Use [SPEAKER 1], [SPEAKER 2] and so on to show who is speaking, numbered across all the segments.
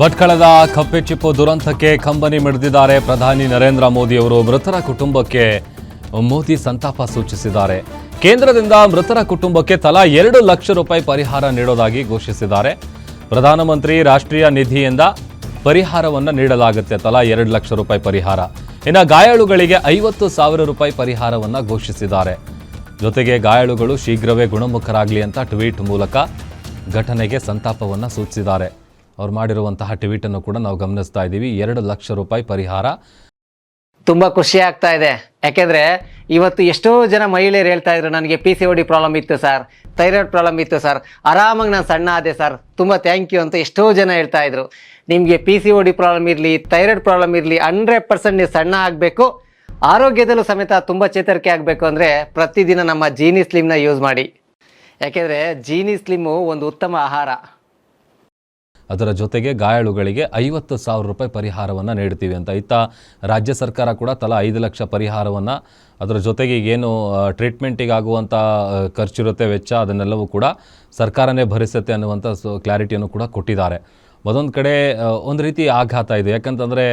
[SPEAKER 1] ಭಟ್ಕಳದ ಕಪ್ಪೆಚಿಪ್ಪು ದುರಂತಕ್ಕೆ ಕಂಬನಿ ಮಿಡಿದಿದ್ದಾರೆ ಪ್ರಧಾನಿ ನರೇಂದ್ರ ಮೋದಿ ಅವರು. ಮೃತರ ಕುಟುಂಬಕ್ಕೆ ಮೋದಿ ಸಂತಾಪ ಸೂಚಿಸಿದ್ದಾರೆ. ಕೇಂದ್ರದಿಂದ ಮೃತರ ಕುಟುಂಬಕ್ಕೆ ತಲಾ 2 ಲಕ್ಷ ರೂಪಾಯಿ ಪರಿಹಾರ ನೀಡೋದಾಗಿ ಘೋಷಿಸಿದ್ದಾರೆ. ಪ್ರಧಾನಮಂತ್ರಿ ರಾಷ್ಟ್ರೀಯ ನಿಧಿಯಿಂದ ಪರಿಹಾರವನ್ನು ನೀಡಲಾಗುತ್ತೆ, ತಲಾ 2 ಲಕ್ಷ ರೂಪಾಯಿ ಪರಿಹಾರ. ಇನ್ನು ಗಾಯಾಳುಗಳಿಗೆ 50,000 ರೂಪಾಯಿ ಪರಿಹಾರವನ್ನು ಘೋಷಿಸಿದ್ದಾರೆ. ಜೊತೆಗೆ ಗಾಯಾಳುಗಳು ಶೀಘ್ರವೇ ಗುಣಮುಖರಾಗಲಿ ಅಂತ ಟ್ವೀಟ್ ಮೂಲಕ ಘಟನೆಗೆ ಸಂತಾಪವನ್ನು ಸೂಚಿಸಿದ್ದಾರೆ. ಅವ್ರು ಮಾಡಿರುವಂತಹ ಟ್ವೀಟ್ ಅನ್ನು ಕೂಡ ನಾವು ಗಮನಿಸ್ತಾ ಇದ್ದೀವಿ. 2 ಲಕ್ಷ ರೂಪಾಯಿ ಪರಿಹಾರ.
[SPEAKER 2] ತುಂಬ ಖುಷಿ ಆಗ್ತಾ ಇದೆ. ಯಾಕೆಂದರೆ ಇವತ್ತು ಎಷ್ಟೋ ಜನ ಮಹಿಳೆಯರು ಹೇಳ್ತಾ ಇದ್ರು, ನನಗೆ PCOD ಪ್ರಾಬ್ಲಮ್ ಇತ್ತು ಸರ್, ಥೈರಾಯ್ಡ್ ಪ್ರಾಬ್ಲಮ್ ಇತ್ತು ಸರ್, ಆರಾಮಾಗಿ ನಾನು ಸಣ್ಣ ಆದೆ ಸರ್, ತುಂಬ ಥ್ಯಾಂಕ್ ಯು ಅಂತ ಎಷ್ಟೋ ಜನ ಹೇಳ್ತಾ ಇದ್ರು. ನಿಮಗೆ PCOD ಪ್ರಾಬ್ಲಮ್ ಇರಲಿ, ಥೈರಾಯ್ಡ್ ಪ್ರಾಬ್ಲಮ್ ಇರಲಿ, 100% ನೀವು ಸಣ್ಣ ಆಗಬೇಕು, ಆರೋಗ್ಯದಲ್ಲೂ ಸಮೇತ ತುಂಬ ಚೇತರಿಕೆ ಆಗಬೇಕು ಅಂದರೆ ಪ್ರತಿದಿನ ನಮ್ಮ ಜೀನಿ ಸ್ಲಿಮ್ನ ಯೂಸ್ ಮಾಡಿ. ಯಾಕೆಂದರೆ ಜೀನಿ ಸ್ಲಿಮ್ಮು ಒಂದು ಉತ್ತಮ ಆಹಾರ.
[SPEAKER 1] ಅದರ ಜೊತೆಗೆ ಗಾಯಾಳುಗಳಿಗೆ 50,000 ರೂಪಾಯಿ ಪರಿಹಾರವನ್ನು ನೀಡ್ತೀವಿ ಅಂತ. ಇತ್ತ ರಾಜ್ಯ ಸರ್ಕಾರ ಕೂಡ ತಲಾ 5 ಲಕ್ಷ ಪರಿಹಾರವನ್ನು, ಅದರ ಜೊತೆಗೆ ಏನು ಟ್ರೀಟ್ಮೆಂಟಿಗೆ ಆಗುವಂಥ ಖರ್ಚಿರುತ್ತೆ, ವೆಚ್ಚ, ಅದನ್ನೆಲ್ಲವೂ ಕೂಡ ಸರ್ಕಾರನೇ ಭರಿಸುತ್ತೆ ಅನ್ನುವಂಥ ಕ್ಲಾರಿಟಿಯನ್ನು ಕೂಡ ಕೊಟ್ಟಿದ್ದಾರೆ. ಮತ್ತೊಂದು ಕಡೆ ಒಂದು ರೀತಿ ಆಘಾತ ಇದೆ. ಯಾಕಂತಂದರೆ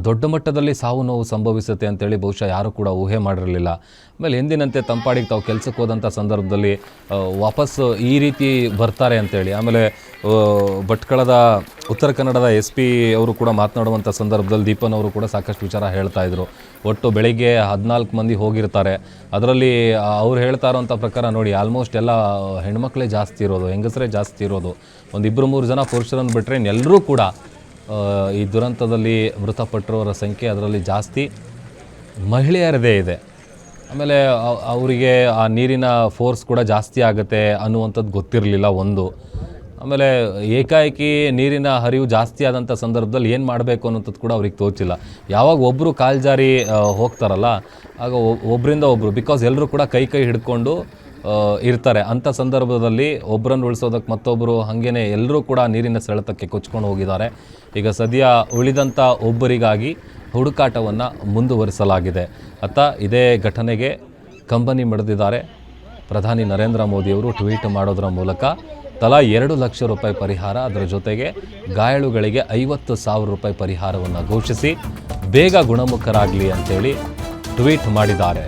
[SPEAKER 1] ದೊಡ್ಡ ಮಟ್ಟದಲ್ಲಿ ಸಾವು ನೋವು ಸಂಭವಿಸುತ್ತೆ ಅಂತೇಳಿ ಬಹುಶಃ ಯಾರೂ ಕೂಡ ಊಹೆ ಮಾಡಿರಲಿಲ್ಲ. ಆಮೇಲೆ ಎಂದಿನಂತೆ ತಂಪಾಡಿಗೆ ತಾವು ಕೆಲಸಕ್ಕೆ ಹೋದಂಥ ಸಂದರ್ಭದಲ್ಲಿ ವಾಪಸ್ ಈ ರೀತಿ ಬರ್ತಾರೆ ಅಂತೇಳಿ. ಆಮೇಲೆ ಭಟ್ಕಳದ ಉತ್ತರ ಕನ್ನಡದ SP ಅವರು ಕೂಡ ಮಾತನಾಡುವಂಥ ಸಂದರ್ಭದಲ್ಲಿ ದೀಪನ್ ಅವರು ಕೂಡ ಸಾಕಷ್ಟು ವಿಚಾರ ಹೇಳ್ತಾ ಇದ್ರು. ಒಟ್ಟು ಬೆಳಿಗ್ಗೆ 14 ಮಂದಿ ಹೋಗಿರ್ತಾರೆ. ಅದರಲ್ಲಿ ಅವ್ರು ಹೇಳ್ತಾ ಇರೋಂಥ ಪ್ರಕಾರ ನೋಡಿ, ಆಲ್ಮೋಸ್ಟ್ ಎಲ್ಲ ಹೆಣ್ಮಕ್ಳೇ ಜಾಸ್ತಿ ಇರೋದು, ಹೆಂಗಸರೇ ಜಾಸ್ತಿ ಇರೋದು. ಒಂದು 2-3 ಜನ ಪುರುಷರನ್ನು ಬಿಟ್ಟರೆ ಎಲ್ಲರೂ ಕೂಡ ಈ ದುರಂತದಲ್ಲಿ ಮೃತಪಟ್ಟಿರೋರ ಸಂಖ್ಯೆ ಅದರಲ್ಲಿ ಜಾಸ್ತಿ ಮಹಿಳೆಯರದೇ ಇದೆ. ಆಮೇಲೆ ಅವರಿಗೆ ಆ ನೀರಿನ ಫೋರ್ಸ್ ಕೂಡ ಜಾಸ್ತಿ ಆಗುತ್ತೆ ಅನ್ನುವಂಥದ್ದು ಗೊತ್ತಿರಲಿಲ್ಲ ಒಂದು. ಆಮೇಲೆ ಏಕಾಏಕಿ ನೀರಿನ ಹರಿವು ಜಾಸ್ತಿ ಆದಂಥ ಸಂದರ್ಭದಲ್ಲಿ ಏನು ಮಾಡಬೇಕು ಅನ್ನೋಂಥದ್ದು ಕೂಡ ಅವ್ರಿಗೆ ತೋಚಿಲ್ಲ. ಯಾವಾಗ ಒಬ್ಬರು ಕಾಲ್ಜಾರಿ ಹೋಗ್ತಾರಲ್ಲ, ಆಗ ಒಬ್ಬರಿಂದ ಒಬ್ಬರು, ಬಿಕಾಸ್ ಎಲ್ಲರೂ ಕೂಡ ಕೈ ಹಿಡ್ಕೊಂಡು ಇರ್ತಾರೆ. ಅಂಥ ಸಂದರ್ಭದಲ್ಲಿ ಒಬ್ಬರನ್ನು ಉಳಿಸೋದಕ್ಕೆ ಮತ್ತೊಬ್ಬರು ಹಾಗೇನೆ ಎಲ್ಲರೂ ಕೂಡ ನೀರಿನ ಸೆಳೆತಕ್ಕೆ ಕೊಚ್ಕೊಂಡು ಹೋಗಿದ್ದಾರೆ. ಈಗ ಸದ್ಯ ಉಳಿದಂಥ ಒಬ್ಬರಿಗಾಗಿ ಹುಡುಕಾಟವನ್ನು ಮುಂದುವರಿಸಲಾಗಿದೆ. ಇದೇ ಘಟನೆಗೆ ಕಂಬನಿ ಮಿಡಿದಿದ್ದಾರೆ ಪ್ರಧಾನಿ ನರೇಂದ್ರ ಮೋದಿಯವರು. ಟ್ವೀಟ್ ಮಾಡೋದರ ಮೂಲಕ ತಲಾ 2 ಲಕ್ಷ ರೂಪಾಯಿ ಪರಿಹಾರ, ಅದರ ಜೊತೆಗೆ ಗಾಯಾಳುಗಳಿಗೆ 50,000 ರೂಪಾಯಿ ಪರಿಹಾರವನ್ನು ಘೋಷಿಸಿ ಬೇಗ ಗುಣಮುಖರಾಗಲಿ ಅಂತೇಳಿ ಟ್ವೀಟ್ ಮಾಡಿದ್ದಾರೆ.